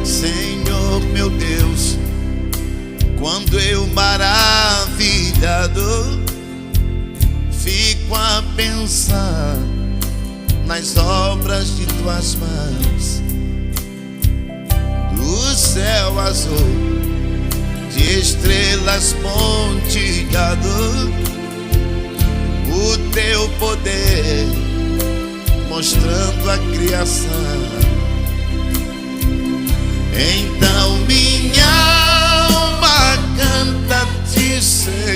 Senhor meu Deus, quando eu maravilhado fico a pensar nas obras de tuas mãos, do céu azul, de estrelas pontilhado, o teu poder mostrando a criação. Então minha alma canta-te, Senhor,